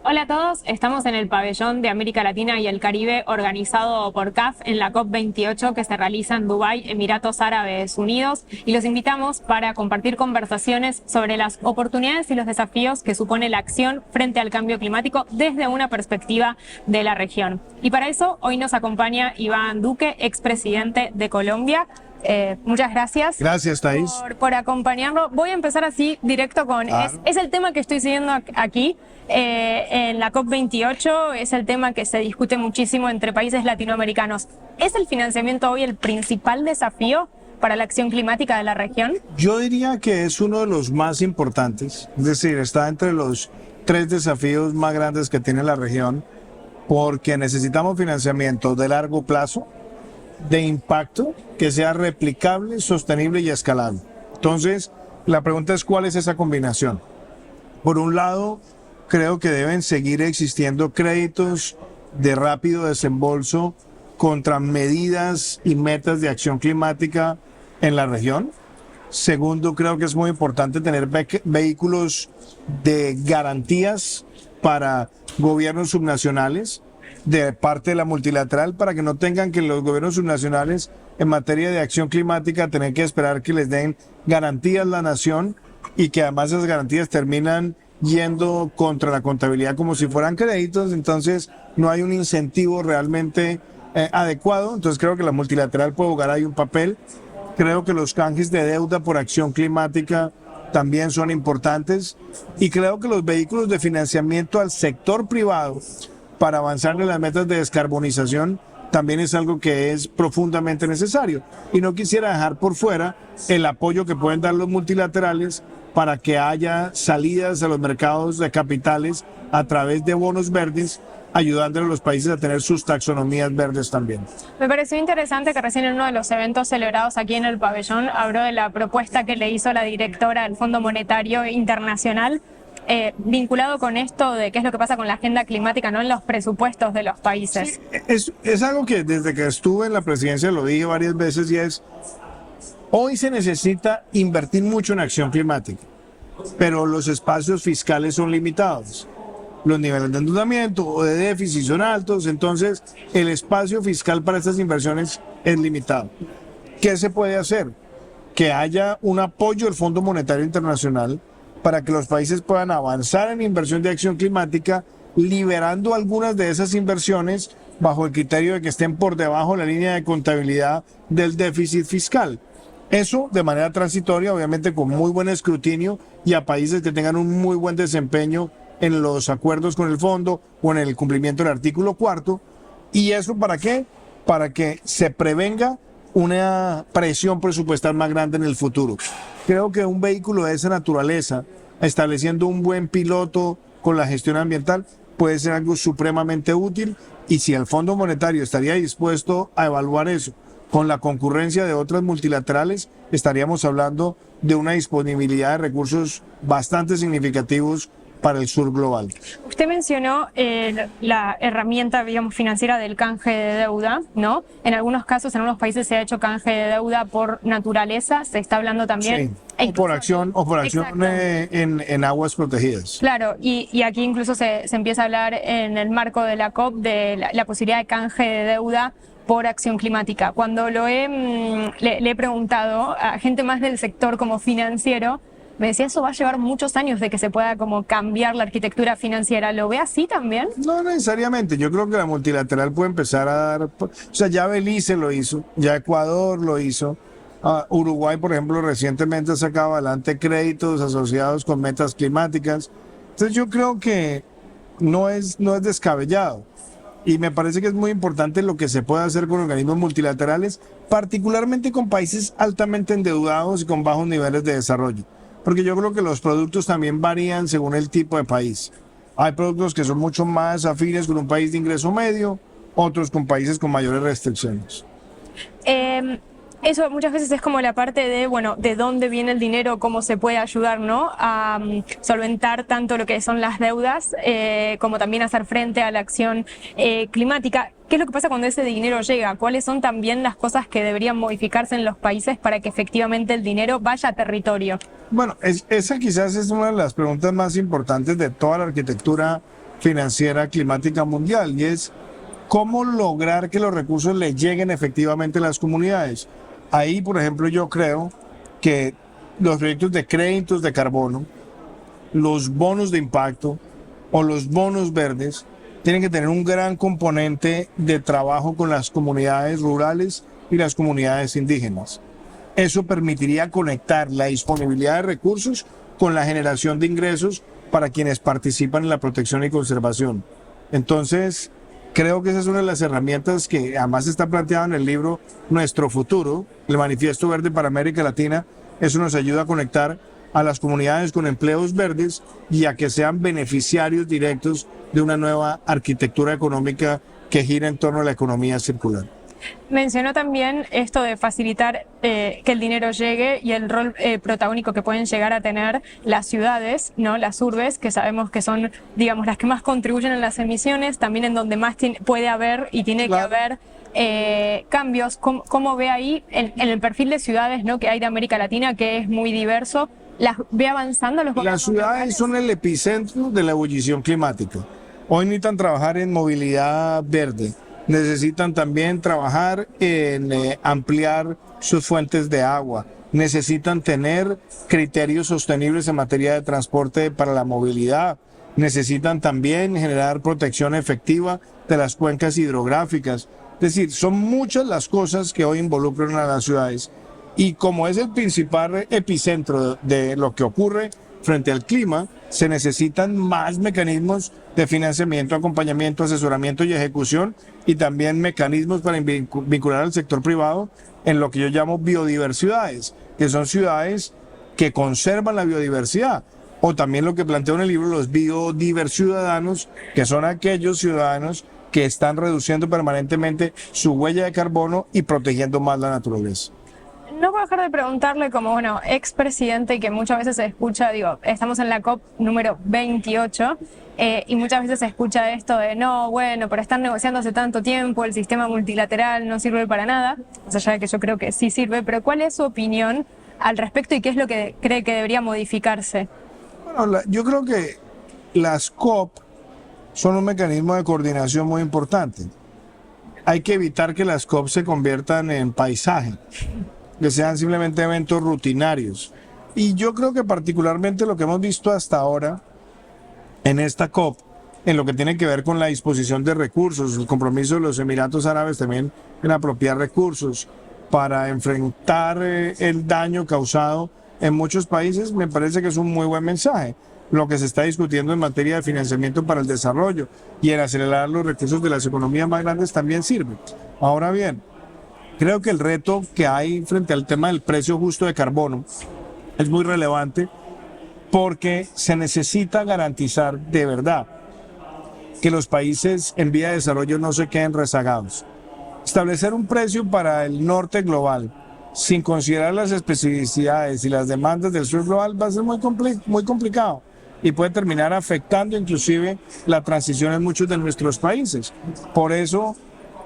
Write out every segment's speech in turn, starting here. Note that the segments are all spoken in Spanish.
Hola a todos, estamos en el pabellón de América Latina y el Caribe organizado por CAF en la COP28 que se realiza en Dubái, Emiratos Árabes Unidos, y los invitamos para compartir conversaciones sobre las oportunidades y los desafíos que supone la acción frente al cambio climático desde una perspectiva de la región. Y para eso hoy nos acompaña Iván Duque, expresidente de Colombia. Muchas gracias. Gracias, Thais. Por acompañarlo. Voy a empezar así directo con... Es el tema que estoy siguiendo aquí en la COP28, es el tema que se discute muchísimo entre países latinoamericanos. ¿Es el financiamiento hoy el principal desafío para la acción climática de la región? Yo diría que es uno de los más importantes, es decir, está entre los 3 desafíos más grandes que tiene la región, porque necesitamos financiamiento de largo plazo, de impacto, que sea replicable, sostenible y escalable. Entonces, la pregunta es ¿cuál es esa combinación? Por un lado, creo que deben seguir existiendo créditos de rápido desembolso contra medidas y metas de acción climática en la región. Segundo, creo que es muy importante tener vehículos de garantías para gobiernos subnacionales de parte de la multilateral, para que no tengan que los gobiernos subnacionales en materia de acción climática tener que esperar que les den garantías la nación, y que además esas garantías terminan yendo contra la contabilidad como si fueran créditos. Entonces no hay un incentivo realmente adecuado. Entonces creo que la multilateral puede jugar ahí un papel. Creo que los canjes de deuda por acción climática también son importantes, y creo que los vehículos de financiamiento al sector privado para avanzar en las metas de descarbonización también es algo que es profundamente necesario. Y no quisiera dejar por fuera el apoyo que pueden dar los multilaterales para que haya salidas a los mercados de capitales a través de bonos verdes, ayudando a los países a tener sus taxonomías verdes también. Me pareció interesante que recién en uno de los eventos celebrados aquí en el pabellón habló de la propuesta que le hizo la directora del Fondo Monetario Internacional, vinculado con esto de qué es lo que pasa con la agenda climática, ¿no?, en los presupuestos de los países. Sí, es algo que desde que estuve en la presidencia lo dije varias veces, y es: hoy se necesita invertir mucho en acción climática, pero los espacios fiscales son limitados. Los niveles de endeudamiento o de déficit son altos, entonces el espacio fiscal para estas inversiones es limitado. ¿Qué se puede hacer? Que haya un apoyo del Fondo Monetario Internacional para que los países puedan avanzar en inversión de acción climática, liberando algunas de esas inversiones bajo el criterio de que estén por debajo de la línea de contabilidad del déficit fiscal. Eso de manera transitoria, obviamente con muy buen escrutinio, y a países que tengan un muy buen desempeño en los acuerdos con el fondo o en el cumplimiento del artículo 4. ¿Y eso para qué? Para que se prevenga una presión presupuestal más grande en el futuro. Creo que un vehículo de esa naturaleza, estableciendo un buen piloto con la gestión ambiental, puede ser algo supremamente útil, y si el Fondo Monetario estaría dispuesto a evaluar eso con la concurrencia de otras multilaterales, estaríamos hablando de una disponibilidad de recursos bastante significativos para el sur global. Usted mencionó la herramienta, digamos, financiera del canje de deuda, ¿no? En algunos casos, en algunos países se ha hecho canje de deuda por naturaleza, se está hablando también... Sí, o por acción en aguas protegidas. Claro, y aquí incluso se empieza a hablar en el marco de la COP de la posibilidad de canje de deuda por acción climática. Cuando le he preguntado a gente más del sector como financiero, me decía, eso va a llevar muchos años de que se pueda como cambiar la arquitectura financiera. ¿Lo ve así también? No necesariamente. Yo creo que la multilateral puede empezar a dar... O sea, ya Belice lo hizo, ya Ecuador lo hizo. Uruguay, por ejemplo, recientemente ha sacado adelante créditos asociados con metas climáticas. Entonces yo creo que no es descabellado. Y me parece que es muy importante lo que se puede hacer con organismos multilaterales, particularmente con países altamente endeudados y con bajos niveles de desarrollo. Porque yo creo que los productos también varían según el tipo de país. Hay productos que son mucho más afines con un país de ingreso medio, otros con países con mayores restricciones. Eso muchas veces es como la parte de, bueno, de dónde viene el dinero, cómo se puede ayudar, ¿no?, a solventar tanto lo que son las deudas, como también hacer frente a la acción climática. ¿Qué es lo que pasa cuando ese dinero llega? ¿Cuáles son también las cosas que deberían modificarse en los países para que efectivamente el dinero vaya a territorio? Bueno, esa quizás es una de las preguntas más importantes de toda la arquitectura financiera climática mundial, y es cómo lograr que los recursos le lleguen efectivamente a las comunidades. Ahí, por ejemplo, yo creo que los proyectos de créditos de carbono, los bonos de impacto o los bonos verdes tienen que tener un gran componente de trabajo con las comunidades rurales y las comunidades indígenas. Eso permitiría conectar la disponibilidad de recursos con la generación de ingresos para quienes participan en la protección y conservación. Entonces, creo que esa es una de las herramientas que además está planteada en el libro Nuestro Futuro, el Manifiesto Verde para América Latina. Eso nos ayuda a conectar a las comunidades con empleos verdes y a que sean beneficiarios directos de una nueva arquitectura económica que gira en torno a la economía circular. Mencionó también esto de facilitar que el dinero llegue y el rol protagónico que pueden llegar a tener las ciudades, ¿no? Las urbes, que sabemos que son, digamos, las que más contribuyen en las emisiones, también en donde más puede haber y tiene que haber cambios. ¿Cómo ve ahí en el perfil de ciudades, ¿no? que hay de América Latina, que es muy diverso? ¿Las ve avanzando los gobiernos Las ciudades locales? son el epicentro de la ebullición climática. Hoy necesitan trabajar en movilidad verde. Necesitan también trabajar en ampliar sus fuentes de agua. Necesitan tener criterios sostenibles en materia de transporte para la movilidad. Necesitan también generar protección efectiva de las cuencas hidrográficas. Es decir, son muchas las cosas que hoy involucran a las ciudades. Y como es el principal epicentro de lo que ocurre frente al clima, se necesitan más mecanismos de financiamiento, acompañamiento, asesoramiento y ejecución, y también mecanismos para vincular al sector privado en lo que yo llamo biodiversidades, que son ciudades que conservan la biodiversidad, o también lo que planteo en el libro, los biodiverciudadanos, que son aquellos ciudadanos que están reduciendo permanentemente su huella de carbono y protegiendo más la naturaleza. No puedo dejar de preguntarle como, bueno, expresidente, y que muchas veces se escucha, digo, estamos en la COP número 28 y muchas veces se escucha esto de, no, bueno, pero están negociando hace tanto tiempo, el sistema multilateral no sirve para nada, más allá de que yo creo que sí sirve, pero ¿cuál es su opinión al respecto y qué es lo que cree que debería modificarse? Bueno, yo creo que las COP son un mecanismo de coordinación muy importante. Hay que evitar que las COP se conviertan en paisaje, que sean simplemente eventos rutinarios. Y yo creo que particularmente lo que hemos visto hasta ahora en esta COP, en lo que tiene que ver con la disposición de recursos, el compromiso de los Emiratos Árabes también en apropiar recursos para enfrentar el daño causado en muchos países, me parece que es un muy buen mensaje. Lo que se está discutiendo en materia de financiamiento para el desarrollo y en acelerar los recursos de las economías más grandes también sirve. Ahora bien, creo que el reto que hay frente al tema del precio justo de carbono es muy relevante porque se necesita garantizar de verdad que los países en vía de desarrollo no se queden rezagados. Establecer un precio para el norte global sin considerar las especificidades y las demandas del sur global va a ser muy complicado y puede terminar afectando inclusive la transición en muchos de nuestros países. Por eso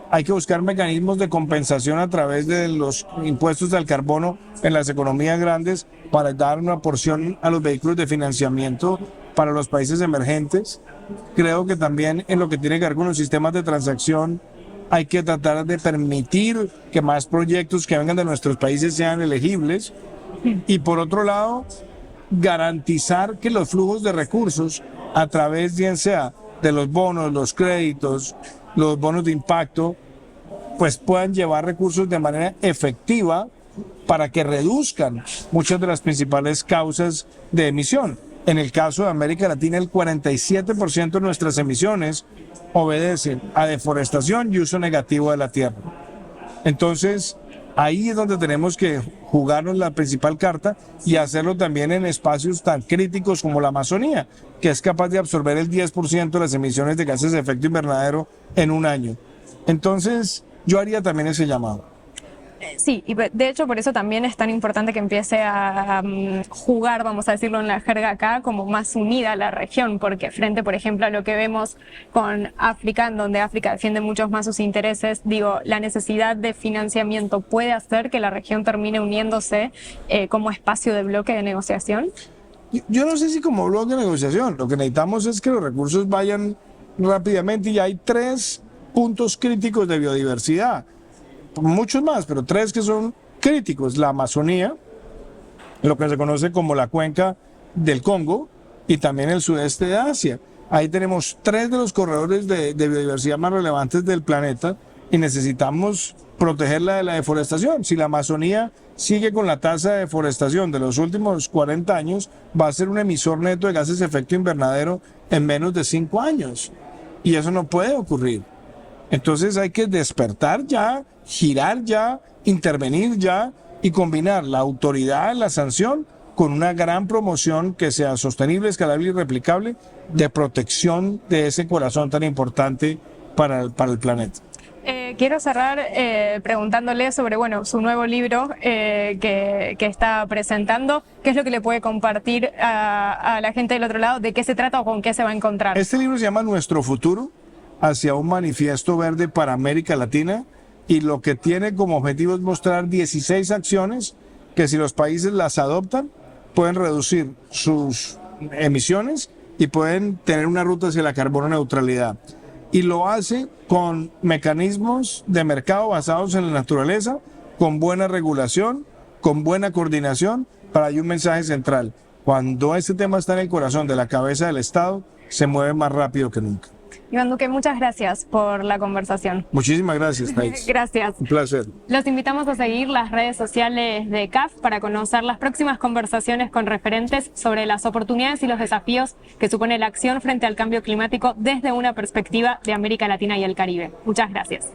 hay que buscar mecanismos de compensación a través de los impuestos al carbono en las economías grandes para dar una porción a los vehículos de financiamiento para los países emergentes. Creo que también en lo que tiene que ver con los sistemas de transacción hay que tratar de permitir que más proyectos que vengan de nuestros países sean elegibles y por otro lado garantizar que los flujos de recursos a través bien sea de los bonos, los créditos, los bonos de impacto, pues puedan llevar recursos de manera efectiva para que reduzcan muchas de las principales causas de emisión. En el caso de América Latina, el 47% de nuestras emisiones obedecen a deforestación y uso negativo de la tierra. Entonces, ahí es donde tenemos que jugarnos la principal carta y hacerlo también en espacios tan críticos como la Amazonía, que es capaz de absorber el 10% de las emisiones de gases de efecto invernadero en un año. Entonces, yo haría también ese llamado. Sí, y de hecho por eso también es tan importante que empiece a jugar, vamos a decirlo en la jerga acá, como más unida a la región, porque frente, por ejemplo, a lo que vemos con África, en donde África defiende muchos más sus intereses, digo, la necesidad de financiamiento puede hacer que la región termine uniéndose como espacio de bloque de negociación. Yo no sé si como bloque de negociación, lo que necesitamos es que los recursos vayan rápidamente y hay 3 puntos críticos de biodiversidad. Muchos más, pero 3 que son críticos: la Amazonía, lo que se conoce como la cuenca del Congo, y también el sudeste de Asia. Ahí tenemos 3 de los corredores de biodiversidad más relevantes del planeta y necesitamos protegerla de la deforestación. Si la Amazonía sigue con la tasa de deforestación de los últimos 40 años, va a ser un emisor neto de gases de efecto invernadero en menos de 5 años. Y eso no puede ocurrir. Entonces hay que despertar ya, girar ya, intervenir ya y combinar la autoridad, la sanción, con una gran promoción que sea sostenible, escalable y replicable de protección de ese corazón tan importante para el planeta. Quiero cerrar preguntándole sobre su nuevo libro que está presentando. ¿Qué es lo que le puede compartir a la gente del otro lado? ¿De qué se trata o con qué se va a encontrar? Este libro se llama Nuestro Futuro, hacia un manifiesto verde para América Latina, y lo que tiene como objetivo es mostrar 16 acciones que, si los países las adoptan, pueden reducir sus emisiones y pueden tener una ruta hacia la carbono neutralidad. Y lo hace con mecanismos de mercado basados en la naturaleza, con buena regulación, con buena coordinación, para hay un mensaje central: cuando este tema está en el corazón de la cabeza del Estado, se mueve más rápido que nunca. Iván Duque, muchas gracias por la conversación. Muchísimas gracias, Thais. Gracias. Un placer. Los invitamos a seguir las redes sociales de CAF para conocer las próximas conversaciones con referentes sobre las oportunidades y los desafíos que supone la acción frente al cambio climático desde una perspectiva de América Latina y el Caribe. Muchas gracias.